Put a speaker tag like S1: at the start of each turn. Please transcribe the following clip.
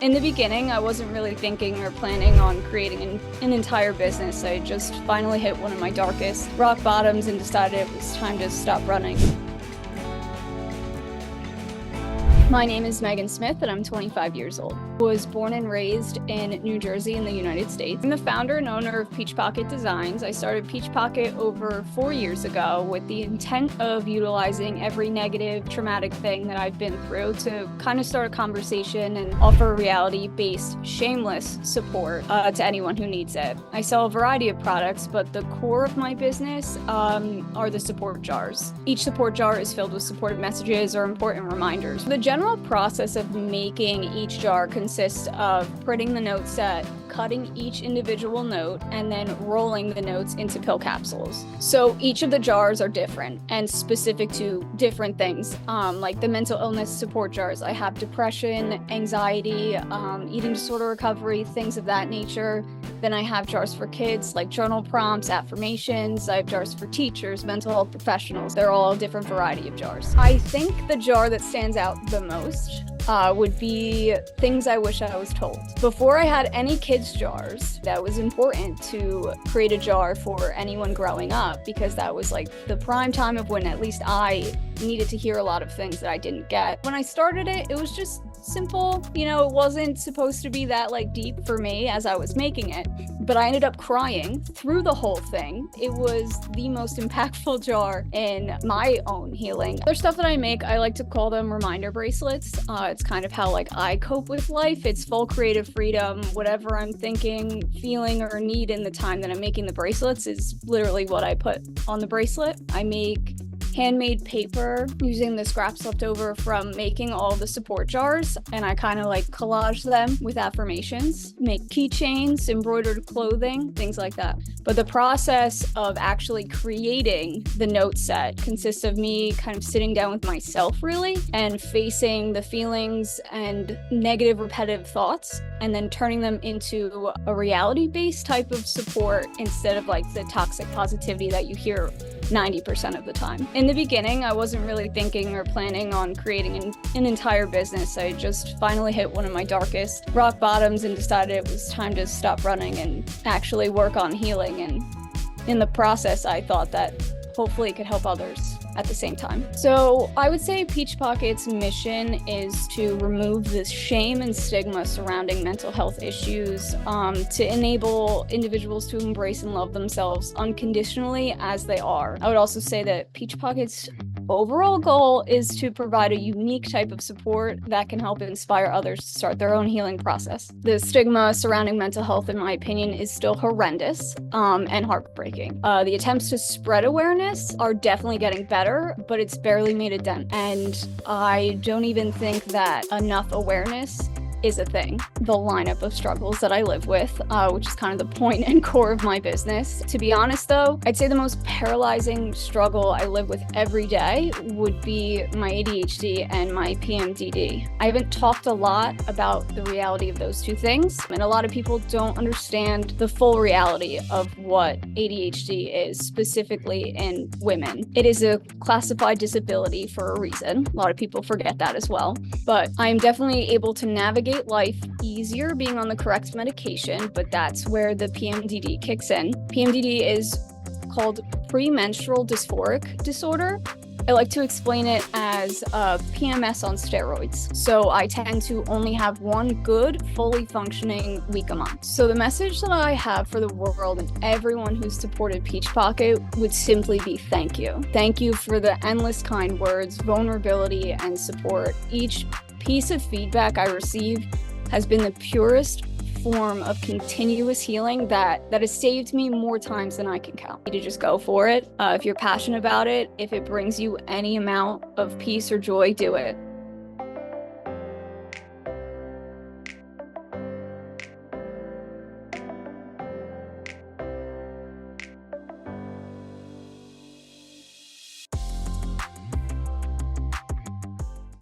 S1: In the beginning, I wasn't really thinking or planning on creating an entire business. I just finally hit one of my darkest rock bottoms and decided it was time to stop running. My name is Meghan Smith and I'm 25 years old. I was born and raised in New Jersey in the United States. I'm the founder and owner of Peach Pocket Designs. I started Peach Pocket over 4 years ago with the intent of utilizing every negative, traumatic thing that I've been through to kind of start a conversation and offer reality-based, shameless support to anyone who needs it. I sell a variety of products, but the core of my business are the support jars. Each support jar is filled with supportive messages or important reminders. The general process of making each jar consists of printing the note set, cutting each individual note, and then rolling the notes into pill capsules. So each of the jars are different and specific to different things. Like the mental illness support jars, I have depression, anxiety, eating disorder recovery, things of that nature. Then I have jars for kids, like journal prompts, affirmations. I have jars for teachers, mental health professionals. They're all a different variety of jars. I think the jar that stands out the most would be things I wish I was told. Before I had any kids jars, that was important to create a jar for anyone growing up, because that was like the prime time of when at least I needed to hear a lot of things that I didn't get. When I started it, it was just simple. You know, it wasn't supposed to be that like deep for me as I was making it, but I ended up crying through the whole thing. It was the most impactful jar in my own healing. Other stuff that I make, I like to call them reminder bracelets. It's kind of how like I cope with life. It's full creative freedom. Whatever I'm thinking, feeling, or need in the time that I'm making the bracelets is literally what I put on the bracelet. I make handmade paper using the scraps left over from making all the support jars, and I kind of like collage them with affirmations, make keychains, embroidered clothing, things like that. But the process of actually creating the note set consists of me kind of sitting down with myself really and facing the feelings and negative repetitive thoughts and then turning them into a reality-based type of support instead of like the toxic positivity that you hear 90% of the time. In the beginning, I wasn't really thinking or planning on creating an entire business. I just finally hit one of my darkest rock bottoms and decided it was time to stop running and actually work on healing. And in the process, I thought that hopefully it could help others at the same time. So I would say Peach Pocket's mission is to remove the shame and stigma surrounding mental health issues, to enable individuals to embrace and love themselves unconditionally as they are. I would also say that Peach Pocket's overall goal is to provide a unique type of support that can help inspire others to start their own healing process. The stigma surrounding mental health, in my opinion, is still horrendous and heartbreaking. The attempts to spread awareness are definitely getting better, but it's barely made a dent. And I don't even think that enough awareness is a thing. The lineup of struggles that I live with, which is kind of the point and core of my business. To be honest though, I'd say the most paralyzing struggle I live with every day would be my ADHD and my PMDD. I haven't talked a lot about the reality of those two things, and a lot of people don't understand the full reality of what ADHD is, specifically in women. It is a classified disability for a reason. A lot of people forget that as well, but I'm definitely able to navigate life easier being on the correct medication, but that's where the PMDD kicks in. PMDD is called premenstrual dysphoric disorder. I like to explain it as PMS on steroids. So I tend to only have one good, fully functioning week a month. So the message that I have for the world and everyone who's supported Peach Pocket would simply be thank you. Thank you for the endless kind words, vulnerability, and support. Each piece of feedback I receive has been the purest form of continuous healing that has saved me more times than I can count. You need to just go for it. If you're passionate about it, if it brings you any amount of peace or joy, do it.